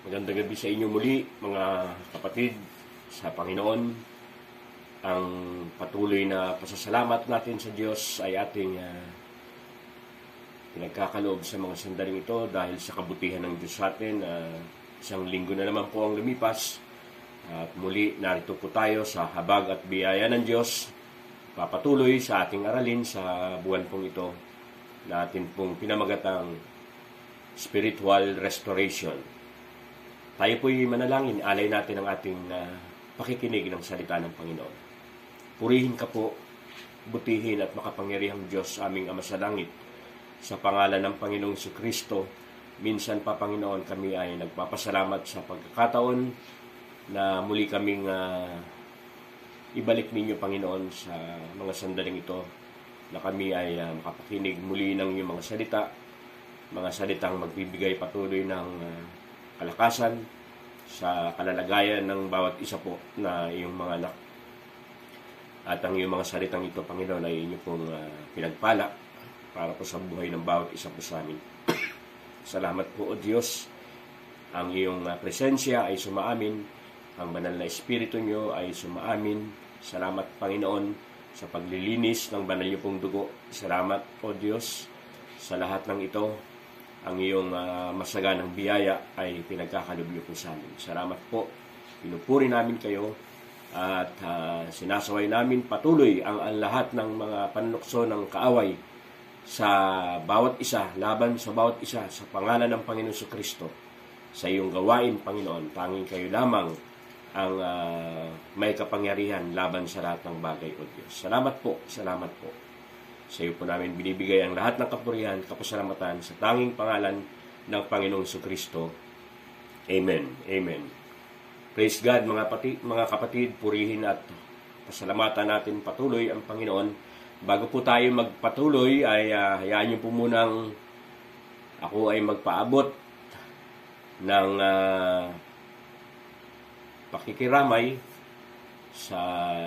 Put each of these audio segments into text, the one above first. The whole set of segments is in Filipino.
Magandang gabi sa inyo muli, mga kapatid sa Panginoon. Ang patuloy na pasasalamat natin sa Diyos ay ating pinagkakaloob sa mga sandaling ito dahil sa kabutihan ng Diyos sa atin. Isang linggo na naman po ang lumipas at muli narito po tayo sa habag at biyaya ng Diyos. Papatuloy sa ating aralin sa buwan pong ito na atin pong pinamagatang spiritual restoration. Tayo po'y manalangin, alay natin ang ating pakikinig ng salita ng Panginoon. Purihin ka po, butihin at makapangyarihang Diyos, aming Ama sa langit, sa pangalan ng Panginoong Jesucristo. Minsan pa, Panginoon, kami ay nagpapasalamat sa pagkakataon na muli kaming ibalik ninyo, Panginoon, sa mga sandaling ito, na kami ay makapakinig muli ng iyong mga salitang magbibigay patuloy ng kalakasan sa kalalagayan ng bawat isa po na iyong mga anak. At ang iyong mga salitang ito, Panginoon, ay inyo pong pinagpala para po sa buhay ng bawat isa po sa amin. Salamat po, O Diyos. Ang iyong presensya ay sumaamin. Ang banal na Espiritu nyo ay sumaamin. Salamat, Panginoon, sa paglilinis ng banal niyo pong dugo. Salamat, O Diyos, sa lahat ng ito. Ang iyong masaganang biyaya ay pinagkakalob niyo po sa amin. Salamat po. Pinupuri namin kayo at sinasaway namin patuloy ang lahat ng mga panlukso ng kaaway sa bawat isa, laban sa bawat isa, sa pangalan ng Panginoon Jesucristo. Sa iyong gawain, Panginoon, tanging kayo lamang ang may kapangyarihan laban sa lahat ng bagay, O Diyos. Salamat po, salamat po. Sa iyo po namin binibigay ang lahat ng kapurihan, kapasalamatan sa tanging pangalan ng Panginoong Jesucristo. Amen. Amen. Praise God, mga kapatid, purihin at pasalamatan natin patuloy ang Panginoon. Bago po tayo magpatuloy, ay hayaan niyo po munang ako ay magpaabot ng pakikiramay sa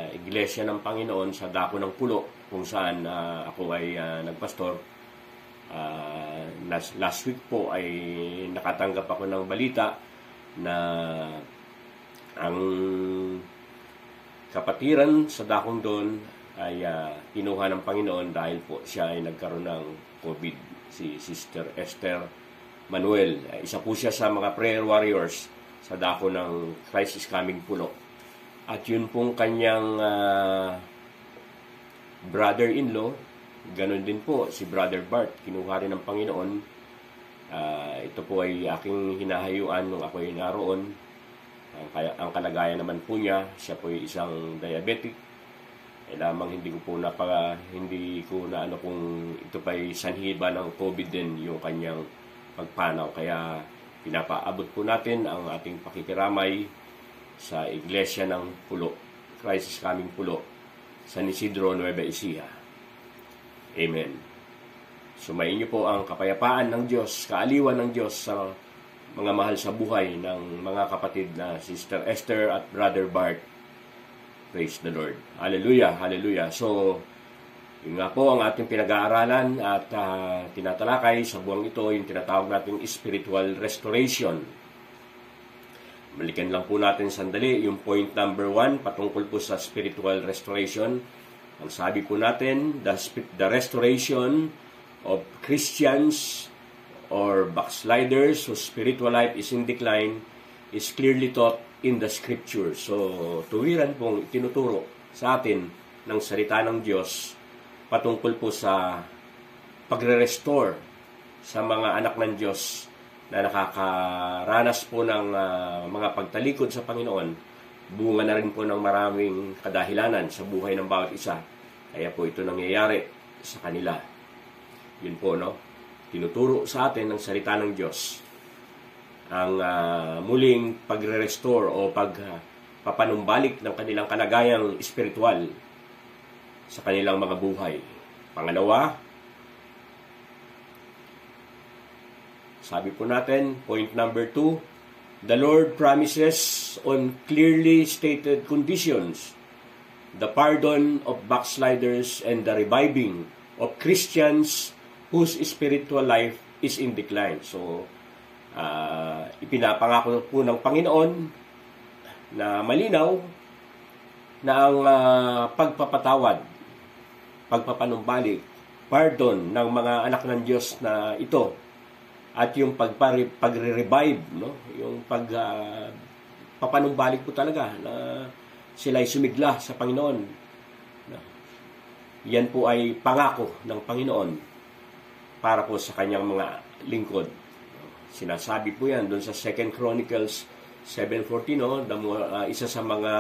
Iglesia ng Panginoon sa Dako ng Pulo, kung saan ako ay nagpastor. Last week po ay nakatanggap ako ng balita na ang kapatiran sa dakong doon ay kinuha ng Panginoon dahil po siya ay nagkaroon ng COVID, si Sister Esther Manuel. Isa po siya sa mga prayer warriors sa dako ng Christ is Coming Pulo. At yun pong kanyang brother-in-law, ganun din po si Brother Bart, kinuha rin ng Panginoon. Ito po ay aking hinahayuan nung ako ay naroon. Ang kalagayan naman po niya, siya po ay isang diabetic. Lamang hindi ko na ano kung ito pa ay sanhi ba ng COVID din yung kanyang pagpanaw. Kaya pinapaabot po natin ang ating pakikiramay sa Iglesia ng Pulo, Christ is Coming Pulo, San Isidro, Nueva Ecija. Amen. Sumayin niyo po ang kapayapaan ng Diyos, kaaliwan ng Diyos sa mga mahal sa buhay ng mga kapatid na Sister Esther at Brother Bart. Praise the Lord. Hallelujah, hallelujah. So, yun nga po ang ating pinag-aaralan at tinatalakay sa buwang ito, yung tinatawag nating spiritual restoration. Balikan lang po natin sandali yung point number 1 patungkol po sa spiritual restoration. Ang sabi po natin, the restoration of Christians or backsliders whose spiritual life is in decline is clearly taught in the Scripture. So, tuwiran pong itinuturo sa atin ng salita ng Diyos patungkol po sa pagre-restore sa mga anak ng Diyos na nakakaranas po ng mga pagtalikod sa Panginoon. Bunga na rin po ng maraming kadahilanan sa buhay ng bawat isa. Kaya po ito nangyayari sa kanila. Yun po, no? Tinuturo sa atin ng salita ng Diyos ang muling pagre-restore o pagpapanumbalik ng kanilang kalagayang espiritual sa kanilang mga buhay. Pangalawa, sabi po natin, point number 2, the Lord promises on clearly stated conditions the pardon of backsliders and the reviving of Christians whose spiritual life is in decline. So, ito ipinapangako po ng Panginoon na malinaw na ang pagpapatawad, pagpapanumbalik, pardon ng mga anak ng Diyos na ito at yung pagre-revive, no? Yung papanumbalik po talaga na sila'y sumigla sa Panginoon. Yan po ay pangako ng Panginoon para po sa kanyang mga lingkod. Sinasabi po yan doon sa 2 Chronicles 7:14, no? Isa sa mga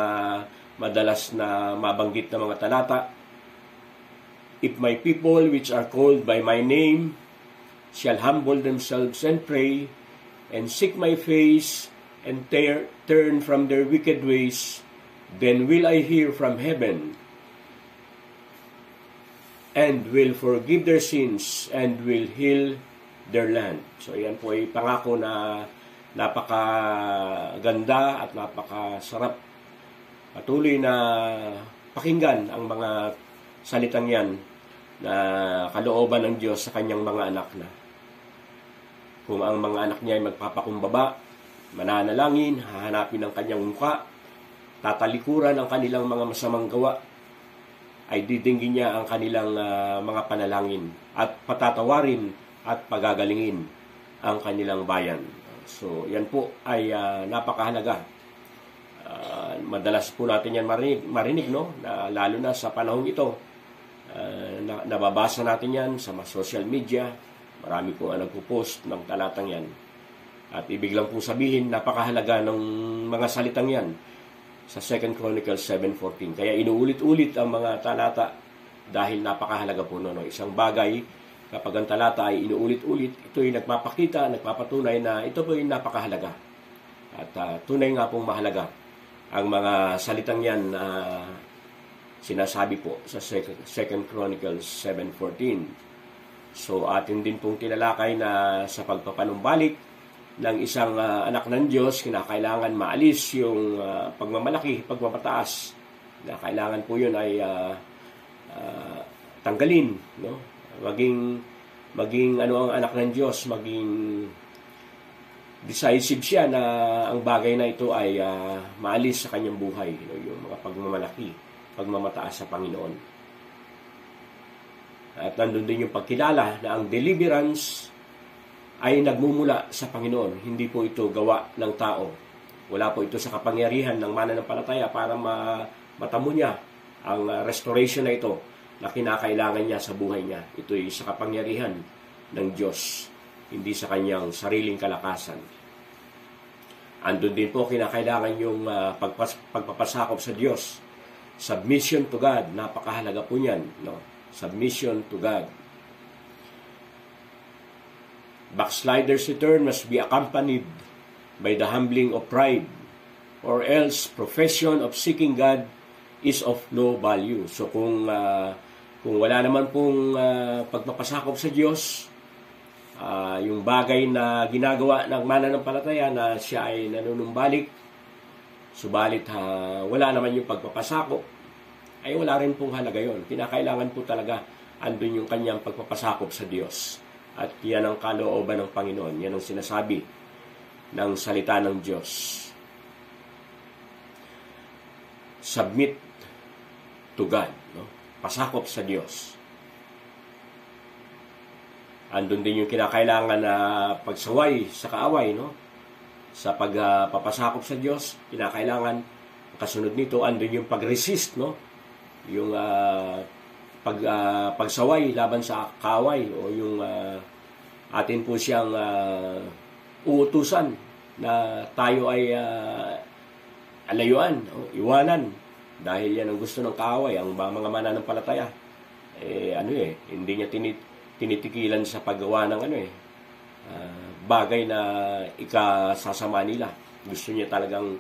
madalas na mabanggit na mga talata. If my people which are called by my name shall humble themselves and pray and seek my face and turn from their wicked ways, then will I hear from heaven and will forgive their sins and will heal their land. So yan po ay pangako na napakaganda at napakasarap patuloy na pakinggan ang mga salitang yan na kalooban ng Diyos sa kanyang mga anak na kung ang mga anak niya ay magpapakumbaba, mananalangin, hahanapin ang kanyang mukha, tatalikuran ang kanilang mga masamang gawa, ay didinggin niya ang kanilang mga panalangin at patatawarin at pagagalingin ang kanilang bayan. So, yan po ay napakahalaga. Madalas po natin yan marinig, no? Lalo na sa panahong ito. Nababasa natin yan sa social media. Marami po ang nagpo-post ng talatang yan. At ibig lang po sabihin, napakahalaga ng mga salitang yan sa 2 Chronicles 7:14. Kaya inuulit-ulit ang mga talata dahil napakahalaga po no. Isang bagay, kapag ang talata ay inuulit-ulit, ito ay nagpapakita, nagpapatunay na ito po ay napakahalaga. At tunay nga pong mahalaga ang mga salitang yan na sinasabi po sa 2 Chronicles 7:14. So atin din pong tinalakay na sa pagpapanumbalik ng isang anak ng Diyos, kinakailangan maalis yung pagmamalaki, pagmamataas. Na kailangan po yun ay tanggalin, no? Maging ano ang anak ng Diyos, maging decisive siya na ang bagay na ito ay maalis sa kanyang buhay, no? Yung mga pagmamalaki, pagmamataas sa Panginoon. At nandun din yung pagkilala na ang deliverance ay nagmumula sa Panginoon. Hindi po ito gawa ng tao. Wala po ito sa kapangyarihan ng mananampalataya para matamo niya ang restoration na ito na kinakailangan niya sa buhay niya. Ito ay sa kapangyarihan ng Diyos, hindi sa kanyang sariling kalakasan. Andun din po kinakailangan yung pagpapasakop sa Diyos. Submission to God, napakahalaga po niyan, no? Submission to God. Backsliders' return must be accompanied by the humbling of pride, or else profession of seeking God is of no value. So kung wala naman pong pagpapasakop sa Diyos, yung bagay na ginagawa ng mananampalataya na siya ay nanunumbalik, subalit wala naman yung pagpapasakop, ay wala rin pong halaga yon. Kinakailangan po talaga andun yung kanyang pagpapasakop sa Diyos. At yan ang kalooban ng Panginoon. Yan ang sinasabi ng salita ng Diyos. Submit to God, no? Pasakop sa Diyos. Andun din yung kinakailangan na pagsaway sa kaaway, no? Sa pagpapasakop sa Diyos, kinakailangan kasunod nito andun yung pag-resist, no? Yung pagsaway laban sa kaaway, o yung atin po siyang uutusan na tayo ay alayuan, o iwanan, dahil yan ang gusto ng kaaway, ang mga mananampalataya. Hindi niya tinitikilan sa paggawa ng bagay na ikasasama nila. Gusto niya talagang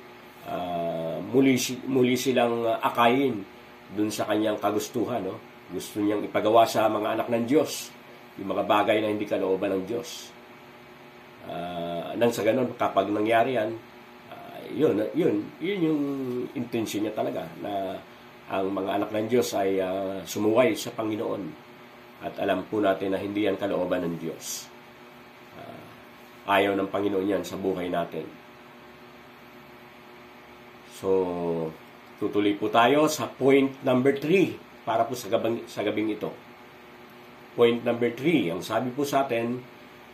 muli silang akayin dun sa kanyang kagustuhan, no? Gusto niyang ipagawa sa mga anak ng Diyos yung mga bagay na hindi kalooban ng Diyos. Nang sa ganun, kapag nangyari yan, yun yung intention niya talaga, na ang mga anak ng Diyos ay sumuway sa Panginoon. At alam po natin na hindi yan kalooban ng Diyos. Ayaw ng Panginoon yan sa buhay natin. So, tutuloy po tayo sa point number 3 para po sa gabing ito. Point number 3, ang sabi po sa atin,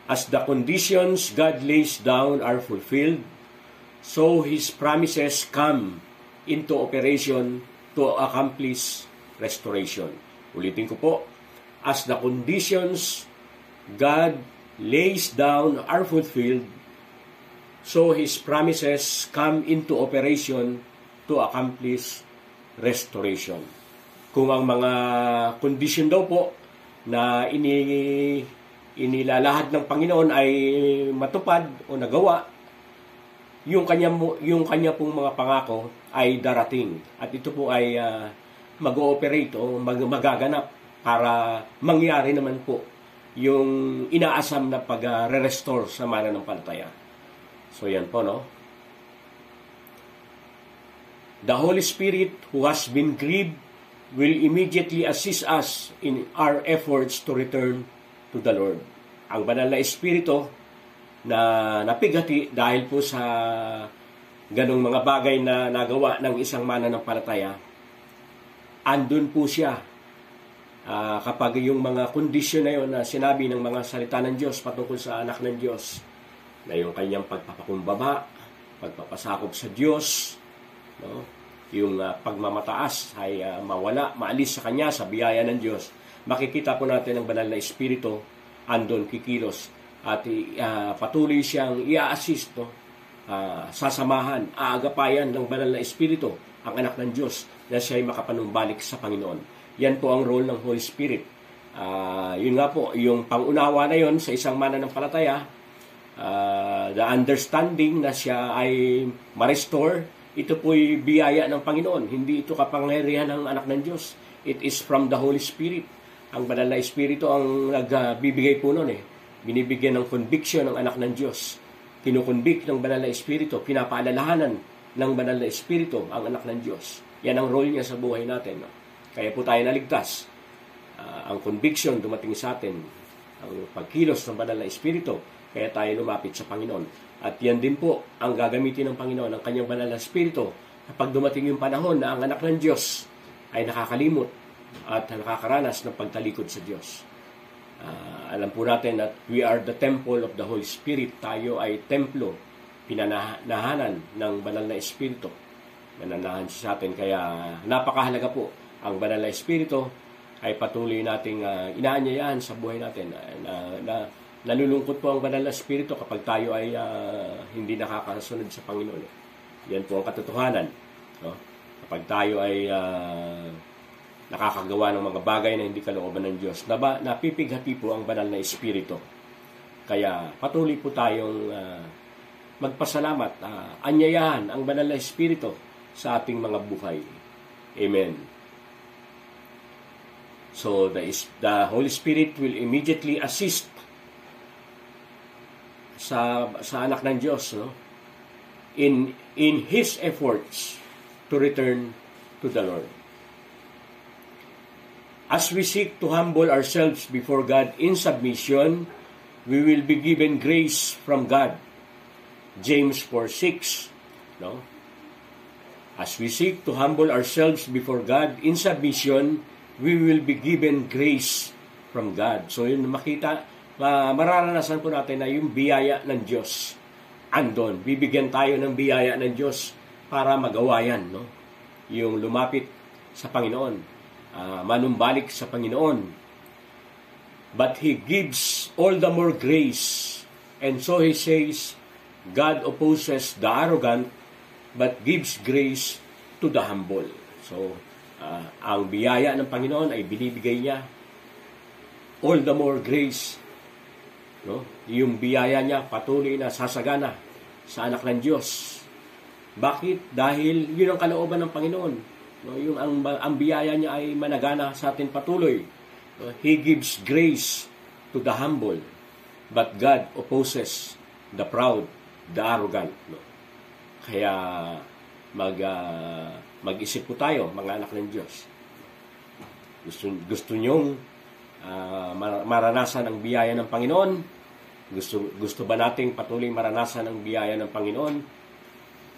as the conditions God lays down are fulfilled, so His promises come into operation to accomplish restoration. Ulitin ko po, as the conditions God lays down are fulfilled, so His promises come into operation to accomplish restoration. Kung ang mga condition daw po na inilalahad ng Panginoon ay matupad o nagawa, yung kanya pong mga pangako ay darating. At ito po ay mag-ooperate o magaganap para mangyari naman po yung inaasam na pag-restore sa mananampalataya. So yan po, no? The Holy Spirit who has been grieved will immediately assist us in our efforts to return to the Lord. Ang banal na Espiritu na napigati dahil po sa ganong mga bagay na nagawa ng isang mananampalataya, andun po siya kapag yung mga kondisyon na yun na sinabi ng mga salita ng Diyos patungkol sa anak ng Diyos, na yung kanyang pagpapakumbaba, pagpapasakop sa Diyos, no? Yung pagmamataas ay mawala, maalis sa kanya sa biyaya ng Diyos. Makikita po natin ang banal na Espiritu andon kikilos at patuloy siyang i-assist, no? Sasamahan, aagapayan ng banal na Espiritu ang anak ng Diyos na siya ay makapanumbalik sa Panginoon. Yan po ang role ng Holy Spirit. Yun nga po, yung pangunawa na yun sa isang mananampalataya, the understanding na siya ay ma-restore, ito po'y biyaya ng Panginoon. Hindi ito kapangyarihan ng anak ng Diyos. It is from the Holy Spirit. Ang banal na Espiritu ang nagbibigay po nun Binibigyan ng conviction ng anak ng Diyos. Kinukonvict ng banal na Espiritu. Pinapaalalahanan ng banal na Espiritu ang anak ng Diyos. Yan ang role niya sa buhay natin. No? Kaya po tayo naligtas. Ang conviction dumating sa atin. Ang pagkilos ng banal na Espiritu. Kaya tayo lumapit sa Panginoon. At yan din po ang gagamitin ng Panginoon, ang kanyang banal na Espiritu, kapag dumating yung panahon na ang anak ng Diyos ay nakakalimot at nakakaranas ng pagtalikod sa Diyos. Alam po natin that we are the temple of the Holy Spirit. Tayo ay templo, pinanahanan ng banal na Espiritu. Nananahan siya sa atin. Kaya napakahalaga po ang banal na Espiritu ay patuloy nating inaanyayahan sa buhay natin. Nalulungkot po ang banal na Espiritu kapag tayo ay hindi nakakasunod sa Panginoon. Yan po ang katotohanan. No? Kapag tayo ay nakakagawa ng mga bagay na hindi kalooban ng Diyos, napipighati po ang banal na Espiritu. Kaya patuloy po tayong magpasalamat, anyayahan ang banal na Espiritu sa ating mga buhay. Amen. So the Holy Spirit will immediately assist sa anak ng Diyos, no? in his efforts to return to the Lord. As we seek to humble ourselves before God in submission, we will be given grace from God. James 4:6, no? As we seek to humble ourselves before God in submission, we will be given grace from God. So yun mararanasan po natin na yung biyaya ng Diyos andon. Bibigyan tayo ng biyaya ng Diyos para magawa yan, no? Yung lumapit sa Panginoon, manumbalik sa Panginoon. But He gives all the more grace. And so He says, God opposes the arrogant, but gives grace to the humble. So, ang biyaya ng Panginoon ay binibigay niya all the more grace. No? Yung biyaya niya patuloy na sasagana sa anak ng Diyos. Bakit? Dahil yun ang kalooban ng Panginoon. No? Yung ang biyaya niya ay managana sa atin patuloy. No? He gives grace to the humble, but God opposes the proud, the arrogant. No? Kaya mag-isip po tayo, mga anak ng Diyos. Gusto nyong maranasan ang biyaya ng Panginoon, Gusto ba nating patuloy maranasan ang biyaya ng Panginoon?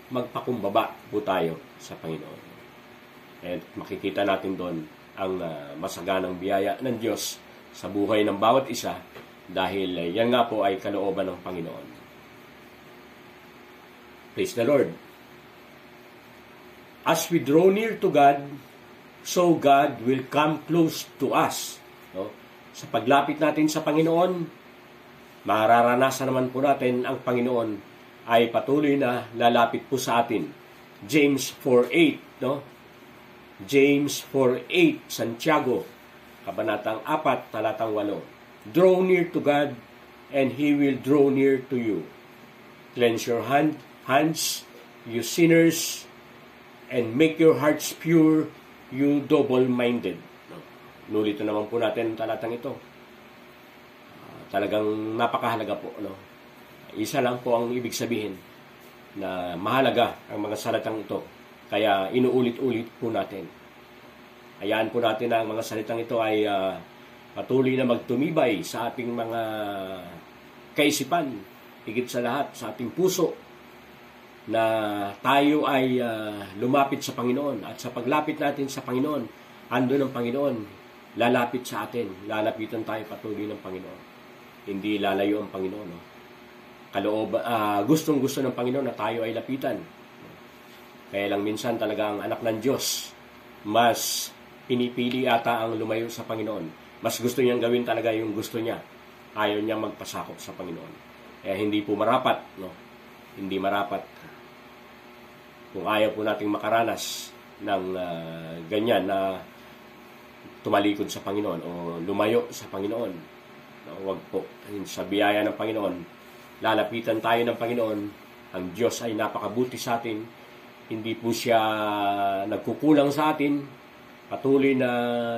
Magpakumbaba po tayo sa Panginoon. At makikita natin doon ang masaganang biyaya ng Diyos sa buhay ng bawat isa dahil yan nga po ay kalooban ng Panginoon. Praise the Lord. As we draw near to God, so God will come close to us. No? Sa paglapit natin sa Panginoon, mararanasan naman po natin ang Panginoon ay patuloy na lalapit po sa atin. James 4:8, no? James 4:8, Santiago, kabanatang 4, talatang 8. Draw near to God, and He will draw near to you. Cleanse your hands, you sinners, and make your hearts pure, you double-minded. Nulito naman po natin ang talatang ito. Talagang napakahalaga po. No? Isa lang po ang ibig sabihin na mahalaga ang mga salitang ito. Kaya inuulit-ulit po natin. Hayaan po natin na ang mga salitang ito ay patuloy na magtumibay sa ating mga kaisipan, higit sa lahat sa ating puso, na tayo ay lumapit sa Panginoon. At sa paglapit natin sa Panginoon, andun ang Panginoon, lalapit sa atin. Lalapitan tayo patuloy ng Panginoon. Hindi lalayo ang Panginoon. No? Gustong-gusto ng Panginoon na tayo ay lapitan. Kaya lang minsan talaga ang anak ng Diyos, mas pinipili ata ang lumayo sa Panginoon. Mas gusto niyang gawin talaga yung gusto niya. Ayaw niya magpasakop sa Panginoon. Kaya hindi po marapat. No? Hindi marapat. Kung ayaw po nating makaranas ng ganyan na tumalikod sa Panginoon o lumayo sa Panginoon. No? Huwag po. Sa biyaya ng Panginoon, lalapitan tayo ng Panginoon. Ang Diyos ay napakabuti sa atin. Hindi po siya nagkukulang sa atin. Patuloy na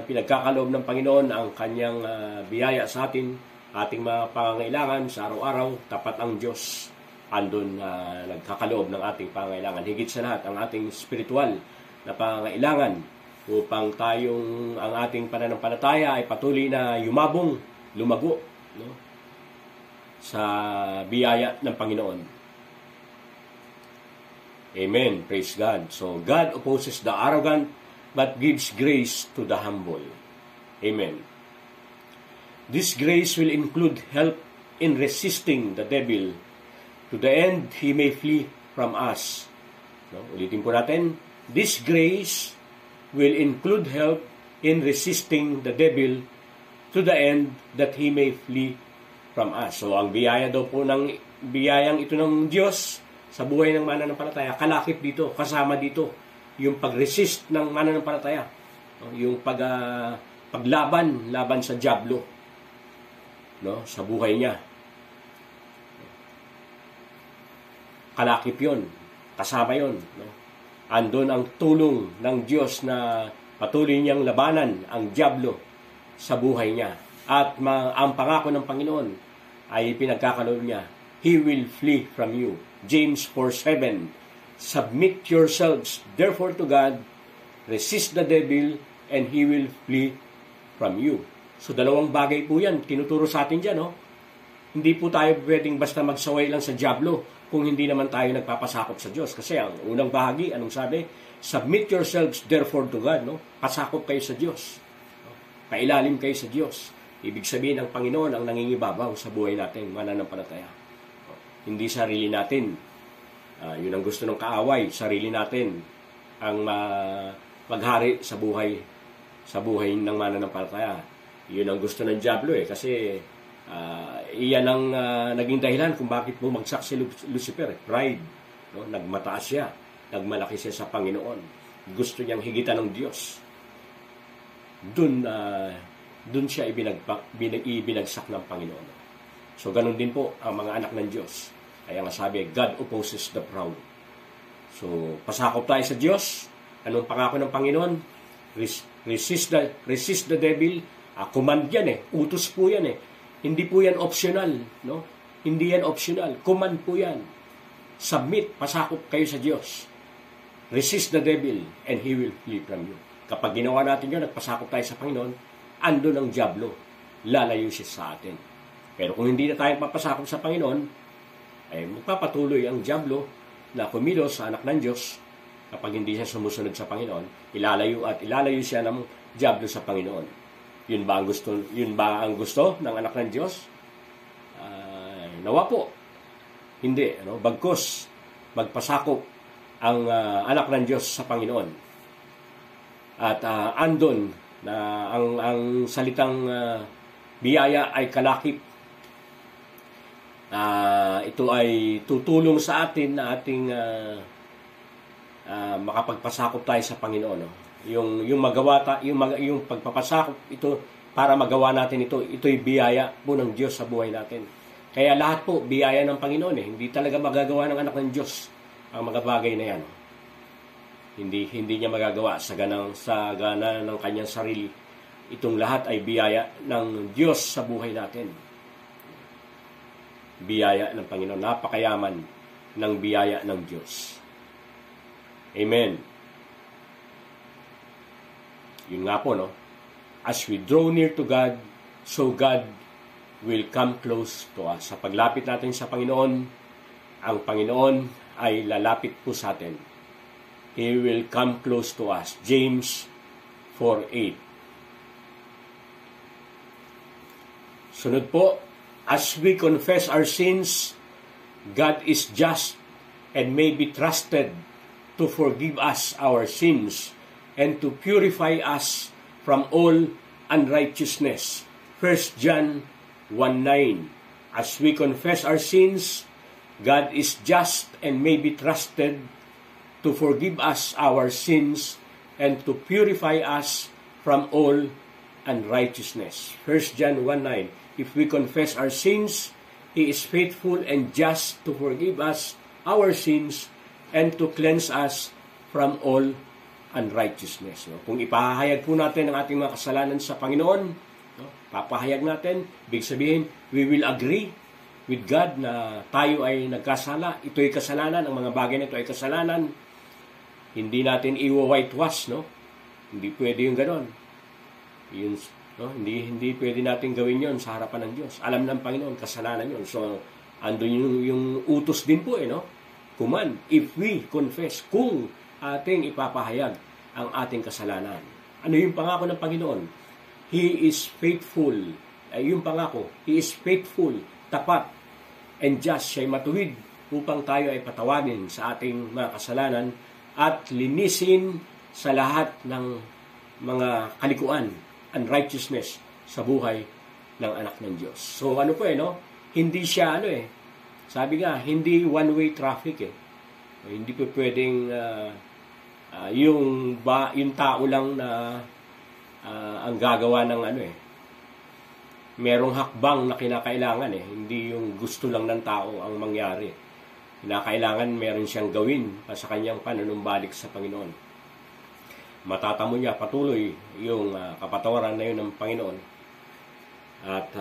pinagkakaloob ng Panginoon ang kanyang biyaya sa atin, ating mga pangangailangan sa araw-araw. Tapat ang Diyos. Andun nagkakaloob ng ating pangangailangan. Higit sa lahat, ang ating spiritual na pangangailangan upang ang ating pananampalataya ay patuloy na yumabong, lumago, no? Sa biyaya ng Panginoon. Amen. Praise God. So, God opposes the arrogant but gives grace to the humble. Amen. This grace will include help in resisting the devil to the end he may flee from us. No? Ulitin po natin. This grace will include help in resisting the devil to the end that he may flee from us. So, ang biyaya daw po ng biyayang ito ng Diyos sa buhay ng mananampalataya, kalakip dito, kasama dito, yung pag-resist ng mananampalataya. Yung paglaban sa dyablo, no, sa buhay niya. Kalakip yun, kasama yun. No? Andun ang tulong ng Diyos na patuloy niyang labanan ang dyablo sa buhay niya. At ang pangako ng Panginoon ay pinagkakaloob niya, He will flee from you. James 4:7. Submit yourselves therefore to God, resist the devil, and he will flee from you. So, dalawang bagay po yan. Tinuturo sa atin dyan, no? Hindi po tayo pwedeng basta magsaway lang sa dyablo kung hindi naman tayo nagpapasakop sa Diyos. Kasi ang unang bahagi, anong sabi? Submit yourselves therefore to God, no? Pasakop kayo sa Diyos. Pailalim kayo sa Diyos. Ibig sabihin, ang Panginoon ang nangingibabaw sa buhay natin, mananampalataya. Hindi sarili natin. Yun ang gusto ng kaaway, sarili natin ang maghari sa buhay ng mananampalataya. Yun ang gusto ng dyablo kasi iyan ang naging dahilan kung bakit bumagsak si Lucifer. Pride. No? Nagmataas siya. Nagmalaki siya sa Panginoon. Gusto niyang higitan ng Diyos. Dun siya ibinagsak ng Panginoon. So, ganun din po ang mga anak ng Diyos. Kaya nga sabi, God opposes the proud. So, pasakop tayo sa Diyos. Anong pangako ng Panginoon? Resist the devil. Command yan Utos po yan Hindi po yan optional. No? Hindi yan optional. Command po yan. Submit, pasakop kayo sa Diyos. Resist the devil and he will flee from you. Kapag ginawa natin yun, nagpasakop tayo sa Panginoon, andun ang dyablo. Lalayo siya sa atin. Pero kung hindi na tayo papasakop sa Panginoon, ay magpapatuloy ang dyablo na kumilos sa anak ng Diyos kapag hindi siya sumusunod sa Panginoon. Ilalayo siya ng dyablo sa Panginoon. Yun ba ang gusto ng anak ng Diyos? Nawa po. Hindi. Bagkus, magpasakop ang anak ng Diyos sa Panginoon. At andon na ang salitang biyaya ay kalakip. Ito ay tutulong sa atin na ating makapagpasakop tayo sa Panginoon. Yung pagpapasakop ito para magawa natin ito'y biyaya po ng Diyos sa buhay natin. Kaya lahat po biyaya ng Panginoon Hindi talaga magagawa ng anak ng Diyos ang mga bagay na yan. Hindi niya magagawa sa gana ng kanyang sarili. Itong lahat ay biyaya ng Diyos sa buhay natin. Biyaya ng Panginoon. Napakayaman ng biyaya ng Diyos. Amen. Yun nga po, As we draw near to God, so God will come close to us. Sa paglapit natin sa Panginoon, ang Panginoon ay lalapit po sa atin. He will come close to us. James 4:8. Sunod po, as we confess our sins, God is just and may be trusted to forgive us our sins and to purify us from all unrighteousness. 1 John 1:9. As we confess our sins, God is just and may be trusted to forgive us our sins and to purify us from all unrighteousness. 1 John 1:9. If we confess our sins, He is faithful and just to forgive us our sins and to cleanse us from all unrighteousness. Kung ipahayag po natin ang ating mga kasalanan sa Panginoon, papahayag natin, ibig sabihin, we will agree with God na tayo ay nagkasala. Ito ay kasalanan, ang mga bagay na ito ay kasalanan. Hindi natin i-whitewash, Hindi pwede yung ganon. Hindi pwede natin gawin yon sa harapan ng Diyos. Alam ng Panginoon, kasalanan yon. So, andun yung utos din po, Command, if we confess, kung ating ipapahayag ang ating kasalanan. Ano yung pangako ng Panginoon? He is faithful. Yung pangako, He is faithful, tapat, and just. Siya'y matuwid upang tayo ay patawagin sa ating mga kasalanan at linisin sa lahat ng mga kalikuan, unrighteousness sa buhay ng anak ng Diyos. So ano po hindi siya sabi nga, hindi one-way traffic Hindi po pwedeng yung tao lang na ang gagawa ng merong hakbang na kinakailangan Hindi yung gusto lang ng tao ang mangyari. Kinakailangan meron siyang gawin sa kanyang panunumbalik sa Panginoon. Matatamo niya patuloy yung kapatawaran na yun ng Panginoon. At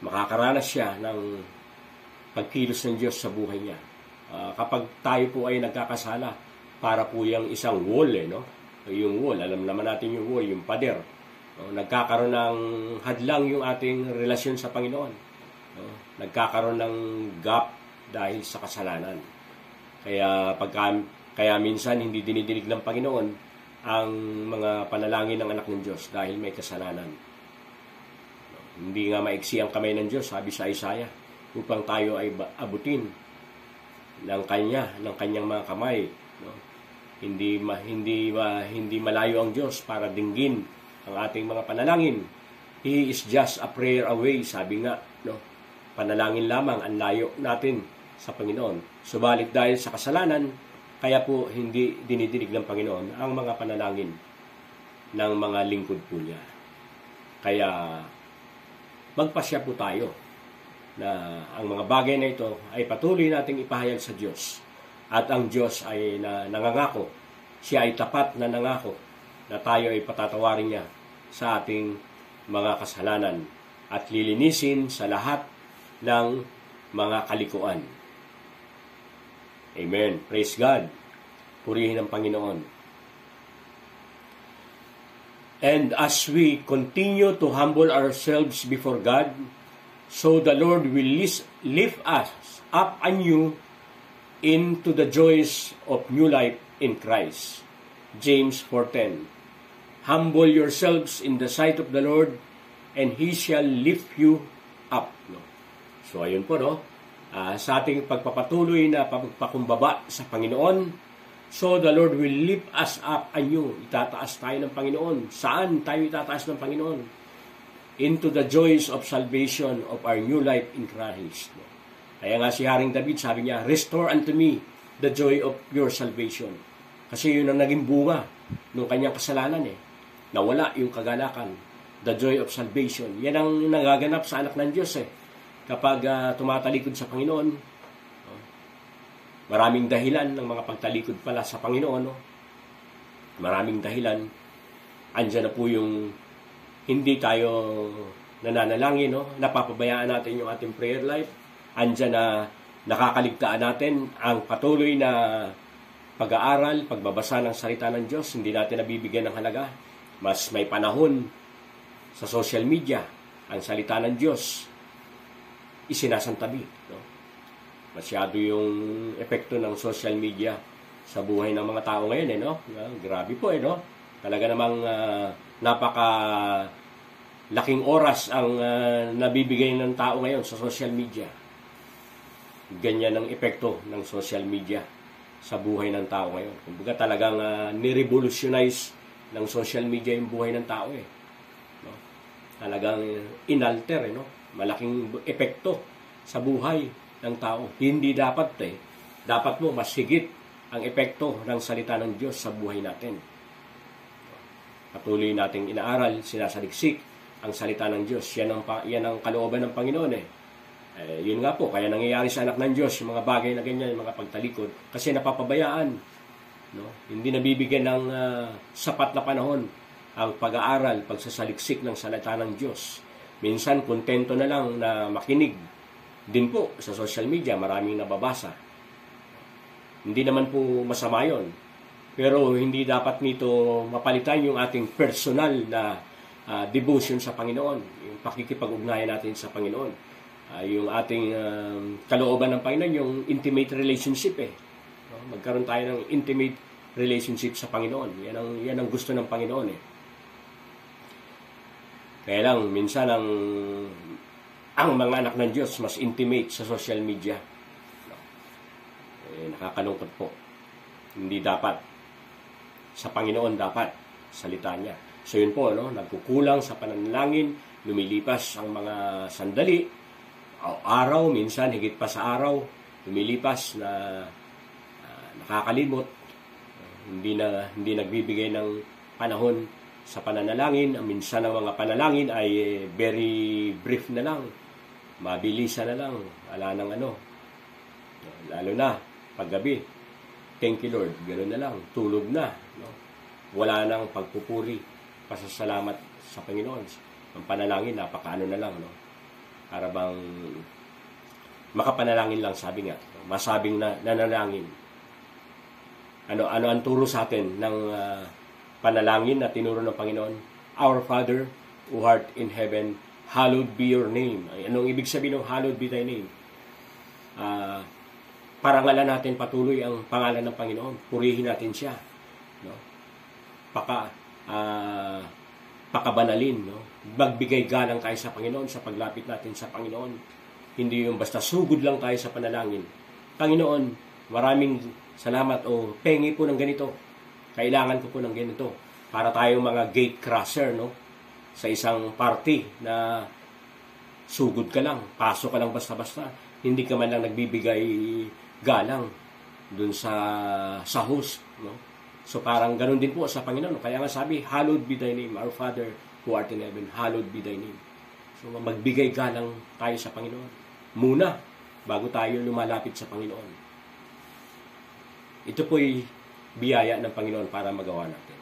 makakaranas siya ng pagkilos ng Diyos sa buhay niya. Kapag tayo po ay nagkakasala, para po yung isang wall Yung wall, alam naman natin yung wall, yung pader. Nagkakaroon ng hadlang yung ating relasyon sa Panginoon. Nagkakaroon ng gap dahil sa kasalanan. Kaya minsan hindi dinidinig ng Panginoon ang mga panalangin ng anak ng Diyos dahil may kasalanan. Hindi nga maiksi ang kamay ng Diyos, sabi sa Isaiah, upang tayo ay abutin ng kanyang mga kamay. Hindi malayo ang Diyos para dinggin ang ating mga panalangin. He is just a prayer away, sabi nga, panalangin lamang ang layo natin sa Panginoon. Subalit dahil sa kasalanan, kaya po hindi dinidinig ng Panginoon ang mga panalangin ng mga lingkod po niya. Kaya magpasya po tayo na ang mga bagay na ito ay patuloy nating ipahayag sa Diyos. At ang Diyos ay nangangako, siya ay tapat na nangako na tayo ay patatawarin niya sa ating mga kasalanan at lilinisin sa lahat ng mga kalikuan. Amen. Praise God. Purihin ang Panginoon. And as we continue to humble ourselves before God, So the Lord will lift us up anew into the joys of new life in Christ. James 4:10. Humble yourselves in the sight of the Lord, and He shall lift you up. No? So ayun po, no? Sa ating pagpapatuloy na pagpakumbaba sa Panginoon, so the Lord will lift us up anew. Itataas tayo ng Panginoon. Saan tayo itataas ng Panginoon? Into the joys of salvation of our new life in Christ. No? Kaya nga si Haring David, sabi niya, restore unto me the joy of your salvation. Kasi yun ang naging bunga ng kanyang kasalanan Nawala yung kagalakan. The joy of salvation. Yan ang nagaganap sa anak ng Diyos Kapag tumatalikod sa Panginoon, maraming dahilan ng mga pagtalikod pala sa Panginoon. Maraming dahilan. Andyan na po yung hindi tayo nananalangin. Napapabayaan natin yung ating prayer life. Andyan na nakakaligtaan natin ang patuloy na pag-aaral, pagbabasa ng salita ng Diyos. Hindi natin nabibigyan ng halaga. Mas may panahon sa social media ang salita ng Diyos isinasantabi. Masyado yung epekto ng social media sa buhay ng mga tao ngayon. Grabe po Talaga namang napaka laking oras ang nabibigay ng tao ngayon sa social media. Ganyan ang epekto ng social media sa buhay ng tao ngayon. Kumbaga talagang nirevolutionize ng social media yung buhay ng tao Talagang inalter Malaking epekto sa buhay ng tao. Hindi dapat dapat mo mas higit ang epekto ng salita ng Diyos sa buhay natin. Patuloy nating inaaral, sinasaliksik ang salita ng Diyos. Yan ang kalooban ng Panginoon yun nga po, kaya nangyayari sa anak ng Diyos yung mga bagay na ganyan, yung mga pagtalikod, kasi napapabayaan. Hindi nabibigyan ng sapat na panahon ang pag-aaral, pagsasaliksik ng salita ng Diyos. Minsan, kontento na lang na makinig din po sa social media, maraming nababasa. Hindi naman po masama yun. Pero hindi dapat nito mapalitan yung ating personal na devotion sa Panginoon, yung pakikipag-ugnayan natin sa Panginoon. Yung ating kalooban ng Panginoon, yung intimate relationship Magkaroon tayo ng intimate relationship sa Panginoon. Yan ang gusto ng Panginoon Kaya lang, minsan ang mga anak ng Diyos mas intimate sa social media. Nakakalungkot po. Hindi dapat. Sa Panginoon dapat salita niya. So yun po, nagkukulang sa pananalangin, lumilipas ang mga sandali, araw, minsan higit pa sa araw, lumilipas na nakakalimot, hindi nagbibigay ng panahon sa pananalangin. Minsan ang mga panalangin ay very brief na lang, mabilisan na lang, wala nang lalo na paggabi, thank you Lord, gano'n na lang, tulog na, wala nang pagpupuri, pasasalamat sa Panginoon. Ang panalangin, napakaano na lang, para bang makapanalangin lang, sabi nga, masabing na nanalangin. Ano ang turo sa atin ng panalangin na tinuro ng Panginoon? Our Father who art in heaven, hallowed be your name. Anong ibig sabihin ng hallowed be thy name? Parangalan natin patuloy ang pangalan ng Panginoon. Purihin natin siya. Pakabanalin, magbigay galang tayo sa Panginoon sa paglapit natin sa Panginoon. Hindi yung basta sugod lang tayo sa panalangin. Panginoon, maraming salamat o pengi po ng ganito. Kailangan ko po ng ganito. Para tayong mga gate crusher, sa isang party na sugod ka lang, pasok ka lang basta-basta. Hindi ka man lang nagbibigay galang dun sa host, So parang ganun din po sa Panginoon. Kaya nga sabi, hallowed be thy name, our Father who art in heaven, hallowed be thy name. So magbigay galang tayo sa Panginoon muna bago tayo lumalapit sa Panginoon. Ito po'y biyaya ng Panginoon para magawa natin.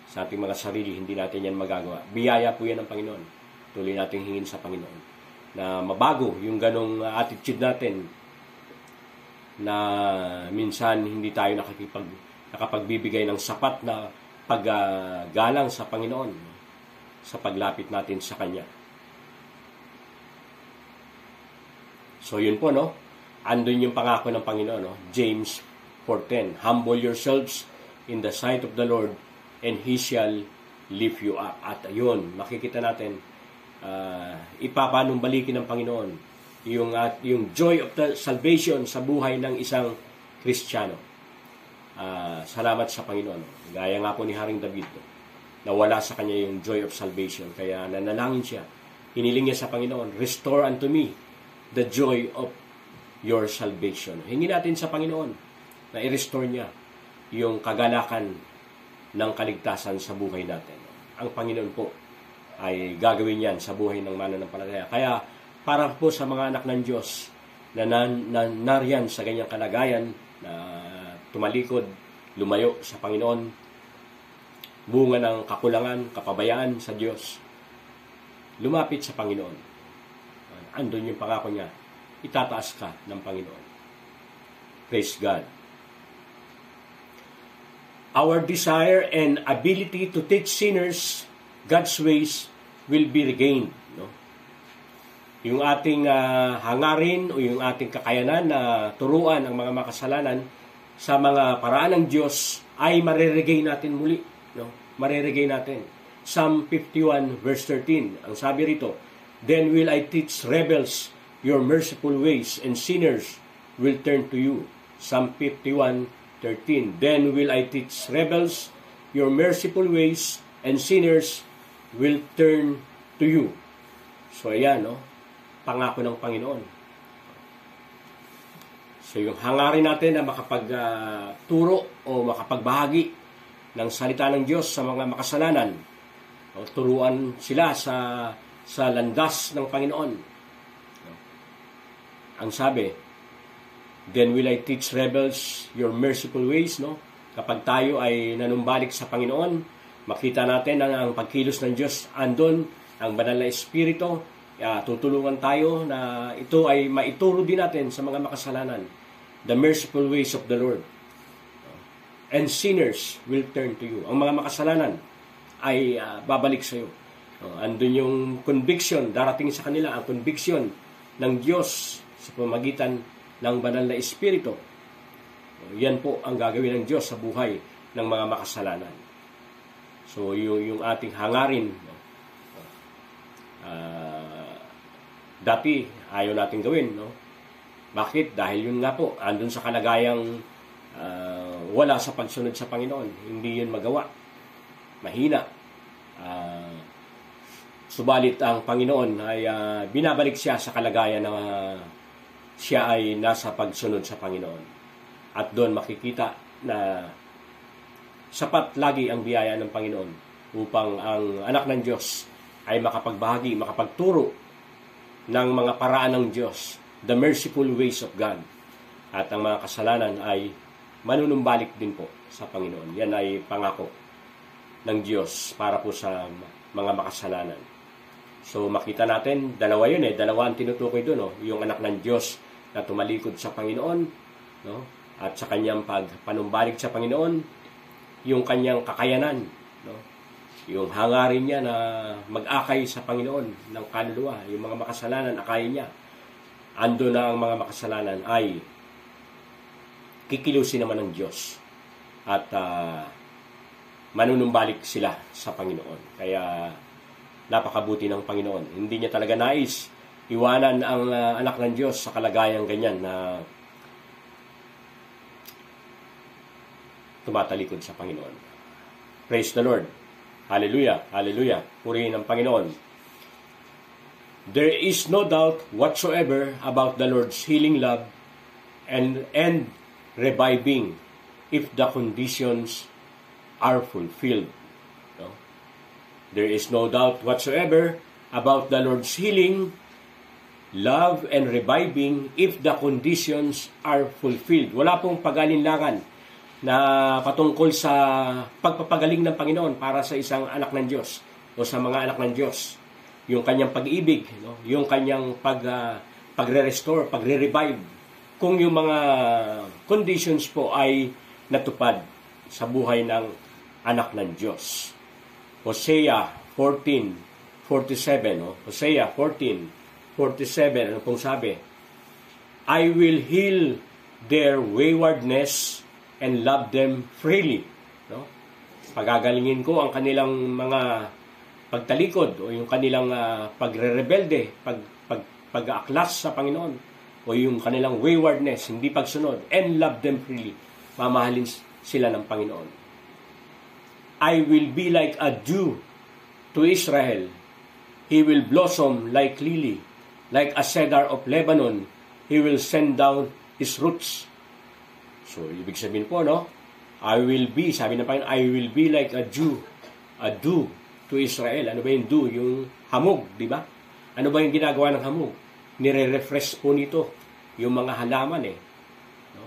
Sa ating mga sarili, hindi natin yan magagawa. Biyaya po yan ng Panginoon. Tuloy natin hingin sa Panginoon na mabago yung ganong attitude natin na minsan hindi tayo nakapagbibigay ng sapat na paggalang sa Panginoon sa paglapit natin sa Kanya. So yun po, no? Andun yung pangako ng Panginoon, no? James 4:10. Humble yourselves in the sight of the Lord and He shall lift you up. At ayun, makikita natin, ipapanumbalikin ng Panginoon yung joy of the salvation sa buhay ng isang Kristiyano. Salamat sa Panginoon. Gaya nga po ni Haring David, no? Nawala sa kanya yung joy of salvation. Kaya nanalangin siya. Hiniling niya sa Panginoon, restore unto me the joy of your salvation. Hingi natin sa Panginoon na i-restore niya yung kagalakan ng kaligtasan sa buhay natin. Ang Panginoon po ay gagawin yan sa buhay ng mananampalataya. Kaya para po sa mga anak ng Diyos na nariyan sa ganyang kalagayan, na tumalikod, lumayo sa Panginoon, bunga ng kakulangan, kapabayaan sa Diyos, lumapit sa Panginoon. Andun yung pangako niya, itataas ka ng Panginoon. Praise God. Our desire and ability to teach sinners God's ways will be regained. No? Yung ating hangarin o yung ating kakayanan na turuan ang mga makasalanan sa mga paraan ng Diyos ay mariregain natin muli. No? Mariregain natin. Psalm 51 verse 13. Ang sabi rito, then will I teach rebels your merciful ways, and sinners will turn to you. Psalm 51:13. Then will I teach rebels your merciful ways, and sinners will turn to you. So ayan, no? Pangako ng Panginoon. So yung hangarin natin na makapagturo o makapagbahagi ng salita ng Diyos sa mga makasalanan, o turuan sila sa landas ng Panginoon. Ang sabi, then will I teach rebels your merciful ways, no? Kapag tayo ay nanumbalik sa Panginoon, makita natin ang pagkilos ng Diyos andon, ang banal na Espiritu, tutulungan tayo na ito ay maituro din natin sa mga makasalanan. The merciful ways of the Lord. And sinners will turn to you. Ang mga makasalanan ay babalik sa iyo. Andun yung conviction, darating sa kanila ang conviction ng Diyos sa pamagitan ng banal na Espiritu. Yan po ang gagawin ng Diyos sa buhay ng mga makasalanan. So, yung ating hangarin, dati ayaw natin gawin, no? Bakit? Dahil yun nga po, andun sa kalagayang wala sa pagsunod sa Panginoon. Hindi yun magawa. Mahina. Subalit ang Panginoon ay binabalik siya sa kalagayan na siya ay nasa pagsunod sa Panginoon. At doon makikita na sapat lagi ang biyaya ng Panginoon upang ang anak ng Diyos ay makapagbahagi, makapagturo ng mga paraan ng Diyos, the merciful ways of God. At ang mga kasalanan ay manunumbalik din po sa Panginoon. Yan ay pangako ng Diyos para po sa mga makasalanan. So makita natin, dalawa yun dalawa ang tinutukoy doon, no? Yung anak ng Diyos na tumalikod sa Panginoon, no? At sa kanyang pagpanumbalik sa Panginoon, yung kanyang kakayanan, no? Yung hangarin niya na mag-akay sa Panginoon ng kaluluwa, yung mga makasalanan, akayin niya. Ando na ang mga makasalanan ay kikilusin naman ng Diyos at manunumbalik sila sa Panginoon. Kaya napakabuti ng Panginoon. Hindi niya talaga nais iwanan ang anak ng Diyos sa kalagayang ganyan na tumatalikod sa Panginoon. Praise the Lord. Hallelujah. Hallelujah. Purihin ang Panginoon. There is no doubt whatsoever about the Lord's healing love and reviving if the conditions are fulfilled. No? There is no doubt whatsoever about the Lord's healing, love, and reviving if the conditions are fulfilled. Wala pong pag-alinlangan na patungkol sa pagpapagaling ng Panginoon para sa isang anak ng Diyos o sa mga anak ng Diyos. Yung kanyang pag-ibig, no? Yung kanyang pagre-restore, pagre-revive. Kung yung mga conditions po ay natupad sa buhay ng anak ng Diyos. Hosea 14:47, no? Hosea 14:47, ano pong sabi? I will heal their waywardness and love them freely. No? Pagagalingin ko ang kanilang mga pagtalikod o yung kanilang pagre-rebelde, pag-aaklas sa Panginoon o yung kanilang waywardness, hindi pagsunod, and love them freely. Mamahalin sila ng Panginoon. I will be like a dew to Israel. He will blossom like lily, like a cedar of Lebanon. He will send down his roots. So, ibig sabihin po, no? I will be, sabi ng Panginoon, I will be like a dew to Israel. Ano ba yung dew? Yung hamog, di ba? Ano ba yung ginagawa ng hamog? Nire-refresh po nito yung mga halaman eh. No?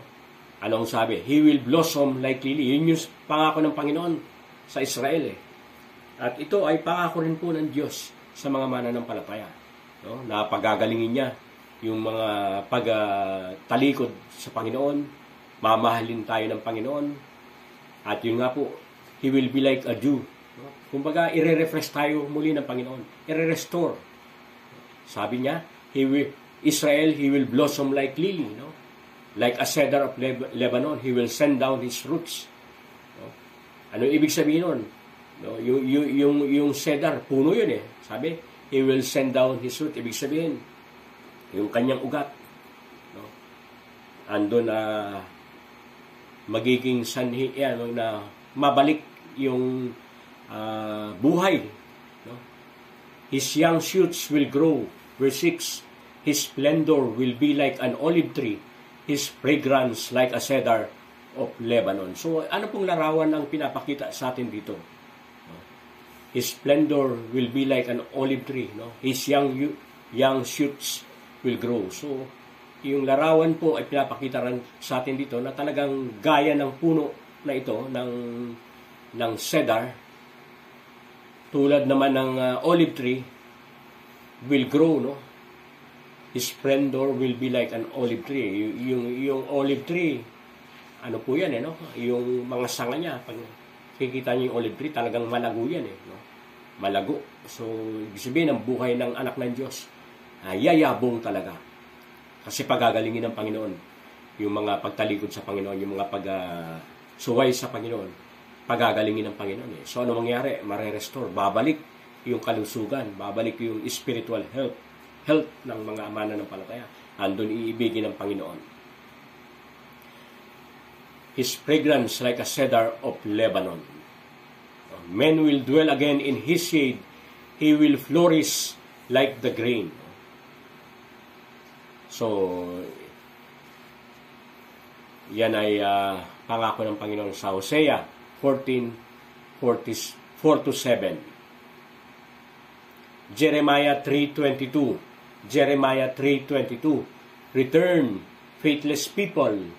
Anong sabi? He will blossom like lily. Yun yung pangako ng Panginoon sa Israel eh. At ito ay pangako rin po ng Diyos sa mga mananampalataya. No? Na pagagalingin niya yung mga pagtalikod sa Panginoon, mamahalin tayo ng Panginoon, at yun nga po, He will be like a dew. No? Kumbaga, i-refresh tayo muli ng Panginoon, i-restore. Sabi niya, Israel, He will blossom like lily, no? Like a cedar of Lebanon, He will send down His roots. No? Ano ibig sabihin nun? No? Yung cedar, puno yun eh. Sabi, He will send down His root. Ibig sabihin, yung kanyang ugat, no? Andun na magiging sanhi, na mabalik yung buhay. No? His young shoots will grow. Verse 6, His splendor will be like an olive tree, His fragrance like a cedar of Lebanon. So, ano pong larawan ang pinapakita sa atin dito? No? His splendor will be like an olive tree. No? His young shoots will grow. So, yung larawan po ay pinapakita rin sa atin dito na talagang gaya ng puno na ito, ng cedar, tulad naman ng olive tree, will grow, no? His splendor will be like an olive tree. Yung olive tree, ano po yan, no? Yung mga sanga niya, pag kikita niyo yung olive tree, talagang malago yan, no? Malago. So, ibig sabihin, ang buhay ng anak ng Diyos, yayabong talaga. Kasi pagagalingin ng Panginoon, yung mga pagtalikod sa Panginoon, yung mga pag-suway sa Panginoon, pagagalingin ng Panginoon. So ano mangyari? Mare-restore, babalik yung kalusugan, babalik yung spiritual health ng mga mananampalataya. Andun iibigin ng Panginoon. His fragrance like a cedar of Lebanon. Men will dwell again in His shade. He will flourish like the grain. So, yan ay pangako ng Panginoon sa Hosea 14:4-7. Jeremiah 3:22. Return, faithless people,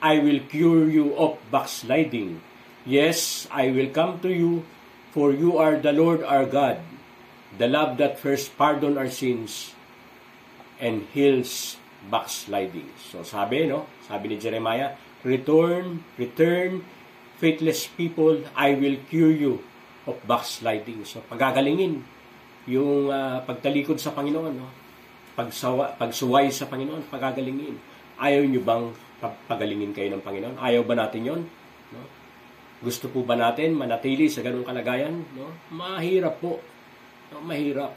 I will cure you of backsliding. Yes, I will come to you, for you are the Lord our God, the love that first pardon our sins and heals backsliding. So sabi ni Jeremiah, return, faithless people, I will cure you of backsliding. So pagagalingin yung pagtalikod sa Panginoon, no? Pagsuway sa Panginoon, pagagalingin. Ayaw nyo bang pagalingin kayo ng Panginoon? Ayaw ba natin yon? No? Gusto po ba natin manatili sa ganung kalagayan? No? Mahirap po. No? Mahirap.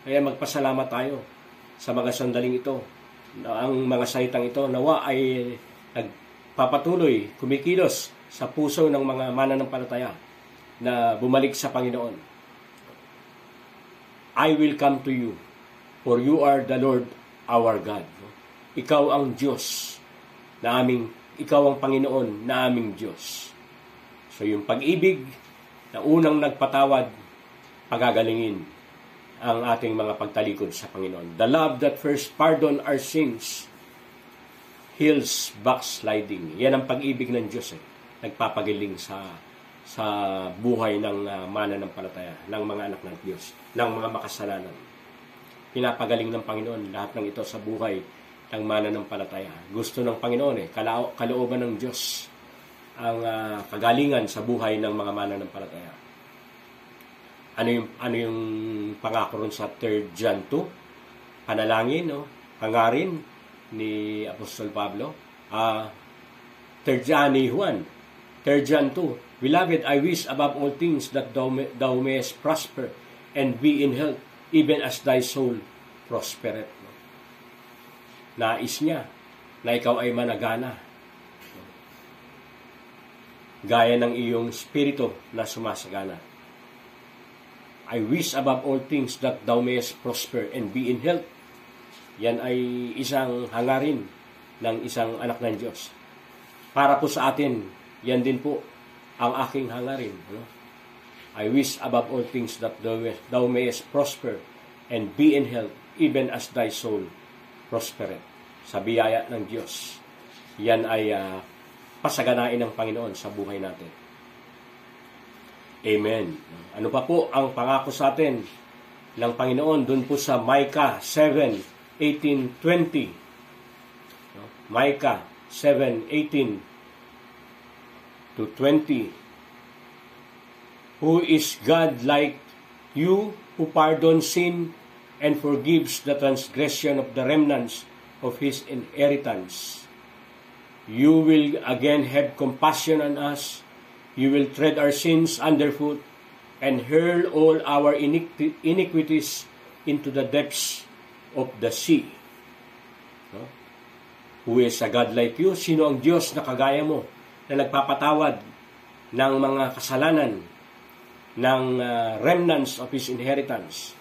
Kaya magpasalamat tayo sa mga sandaling ito. Ang mga salitang ito, nawa ay nagpapatuloy, kumikilos sa puso ng mga mananampalataya na bumalik sa Panginoon. I will come to you, for you are the Lord our God. Ikaw ang Diyos na ikaw ang Panginoon na aming Diyos. So yung pag-ibig na unang nagpatawad, pagagalingin ang ating mga pagtalikod sa Panginoon. The love that first pardon our sins heals backsliding. Yan ang pag-ibig ng Diyos. Nagpapagaling sa buhay ng mananampalataya, ng mga anak ng Diyos, ng mga makasalanan. Pinapagaling ng Panginoon lahat ng ito sa buhay ng mananampalataya. Gusto ng Panginoon kalooban ng Diyos ang kagalingan sa buhay ng mga mananampalataya. Ano yung pangako ron sa 3 John 2? Panalangin, no? hangarin ni Apostol Pablo. 3 John 1, 3 John 2, Beloved, I wish above all things that thou mayest prosper and be in health, even as thy soul prospereth. Nais niya na ikaw ay managana, gaya ng iyong spirito na sumasagana. I wish above all things that thou mayest prosper and be in health. Yan ay isang hangarin ng isang anak ng Diyos. Para po sa atin, yan din po ang aking hangarin. I wish above all things that thou mayest prosper and be in health, even as thy soul prospereth. Sa biyaya ng Diyos, yan ay pasaganain ng Panginoon sa buhay natin. Amen. Ano pa po ang pangako sa atin ng Panginoon dun po sa Micah 7:18-20? Micah 7:18-20. Who is God like you, who pardons sin and forgives the transgression of the remnants of his inheritance? You will again have compassion on us. You will tread our sins underfoot and hurl all our iniquities into the depths of the sea. No? Who is a God like you? Sino ang Diyos na kagaya mo, na nagpapatawad ng mga kasalanan ng remnants of his inheritance?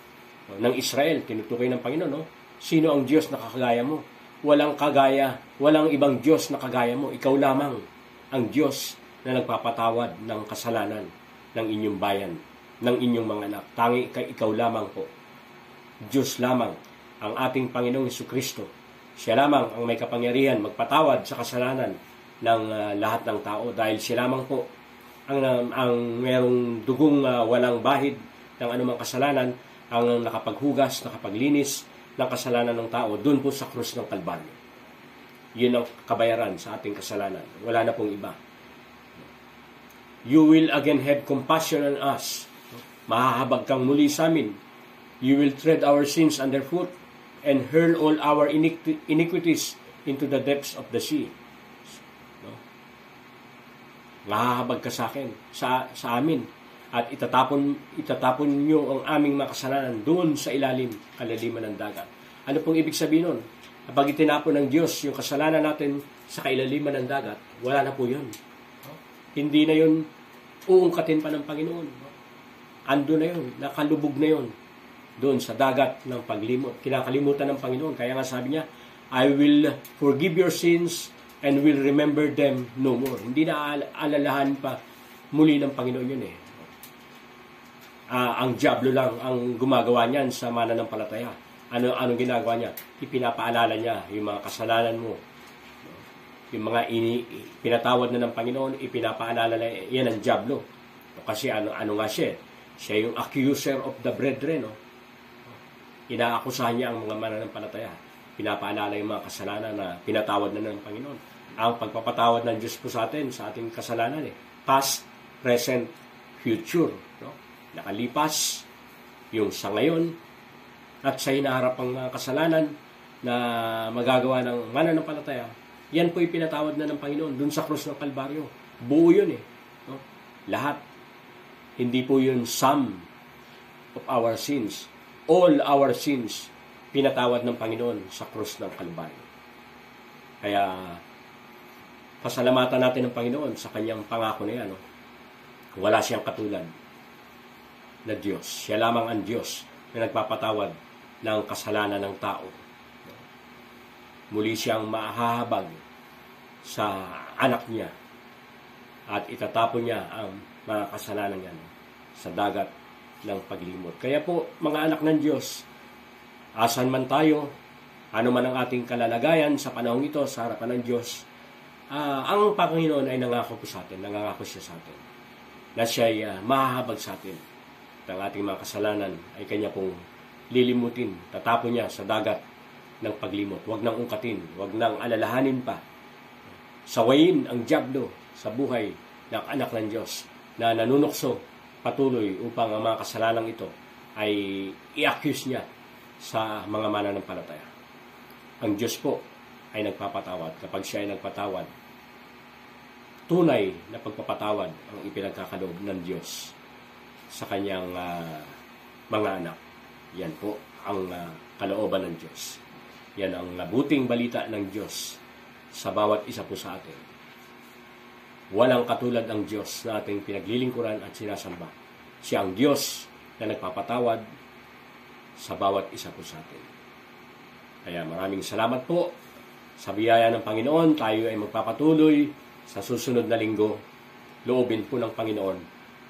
Ng Israel, tinutukoy ng Panginoon, no? Sino ang Diyos na kagaya mo? Walang kagaya, walang ibang Diyos na kagaya mo. Ikaw lamang ang Diyos na nagpapatawad ng kasalanan ng inyong bayan, ng inyong mga anak. Tangi ikaw lamang po. Diyos lamang ang ating Panginoong Jesucristo. Siya lamang ang may kapangyarihan magpatawad sa kasalanan ng lahat ng tao, dahil siya lamang po ang merong dugong walang bahid ng anumang kasalanan, ang nakapaghugas, nakapaglinis ng kasalanan ng tao doon po sa krus ng Kalbaryo. Yun ang kabayaran sa ating kasalanan. Wala na pong iba. You will again have compassion on us. Mahahabag kang muli sa amin. You will tread our sins underfoot and hurl all our iniquities into the depths of the sea. Mahahabag ka sa akin, sa amin, at itatapon niyo ang aming mga kasalanan doon sa ilalim, kalaliman ng dagat. Ano pong ibig sabihin nun? Kapag itinapon ng Diyos yung kasalanan natin sa kailaliman ng dagat, wala na po yun. Hindi na yun uungkatin pa ng Panginoon. Ando na yun, nakalubog na yun doon sa dagat ng paglimot. Kinakalimutan ng Panginoon. Kaya nga sabi niya, I will forgive your sins and will remember them no more. Hindi na alalahan pa muli ng Panginoon yun eh. Ang diablo lang ang gumagawa niyan sa mananampalataya. Anong ginagawa niya? Ipinapaalala niya yung mga kasalanan mo. Yung mga pinatawad na ng Panginoon, ipinapaalala na yan ang diablo. Kasi ano nga siya? Siya yung accuser of the brethren. No? Inaakusahan niya ang mga mananampalataya. Pinapaalala yung mga kasalanan na pinatawad na ng Panginoon. Ang pagpapatawad ng Diyos po sa atin, sa ating kasalanan, past, present, future. No? Nakalipas, yung sa ngayon, at sa hinaharap ang mga kasalanan na magagawa ng mananampalataya, yan po pinatawad na ng Panginoon dun sa krus ng Kalbaryo. Buo yun eh. No? Lahat. Hindi po yun some of our sins. All our sins pinatawad ng Panginoon sa krus ng Kalbaryo. Kaya pasalamatan natin ng Panginoon sa kanyang pangako na yan. No? Wala siyang katulad na Diyos. Siya lamang ang Diyos na nagpapatawad ng kasalanan ng tao. Muli siyang mahahabag sa anak niya at itatapon niya ang mga kasalanan niya sa dagat ng paglimot. Kaya po, mga anak ng Diyos, asan man tayo, ano man ang ating kalalagayan sa panahon ito, sa harapan ng Diyos, ang Panginoon ay nangako po sa atin, nangako siya sa atin, na siya ay mahahabag sa atin. At ang ating mga kasalanan ay kanya pong lilimutin, tatapon niya sa dagat ng paglimot. Huwag nang ungkatin, huwag nang alalahanin pa. Sawayin ang diablo sa buhay ng anak ng Diyos na nanunukso patuloy upang ang mga kasalanan ito ay i-accuse niya sa mga mananampalataya. Ang Diyos po ay nagpapatawad. Kapag siya ay nagpatawad, tunay na pagpapatawad ang ipinagkakaloob ng Diyos sa kanyang mga anak. Yan po ang kalooban ng Diyos. Yan ang mabuting balita ng Diyos sa bawat isa po sa atin. Walang katulad ang Diyos na ating pinaglilingkuran at sinasamba. Siya ang Diyos na nagpapatawad sa bawat isa po sa atin. Kaya maraming salamat po sa biyaya ng Panginoon. Tayo ay magpapatuloy sa susunod na linggo. Loobin po ng Panginoon.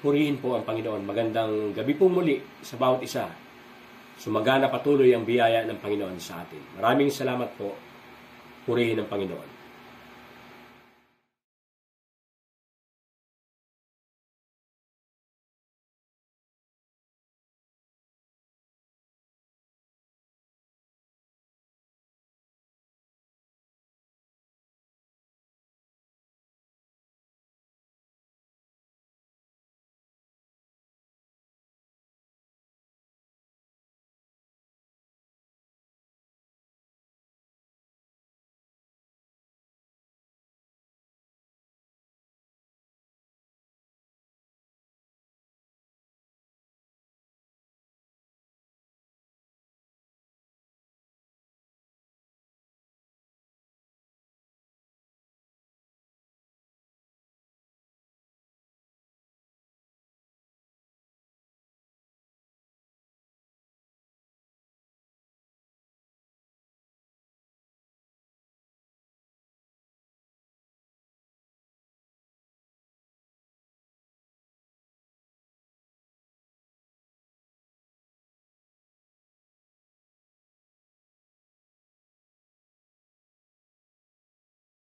Purihin po ang Panginoon. Magandang gabi po muli sa bawat isa. Sumagana patuloy ang biyaya ng Panginoon sa atin. Maraming salamat po. Purihin ang Panginoon.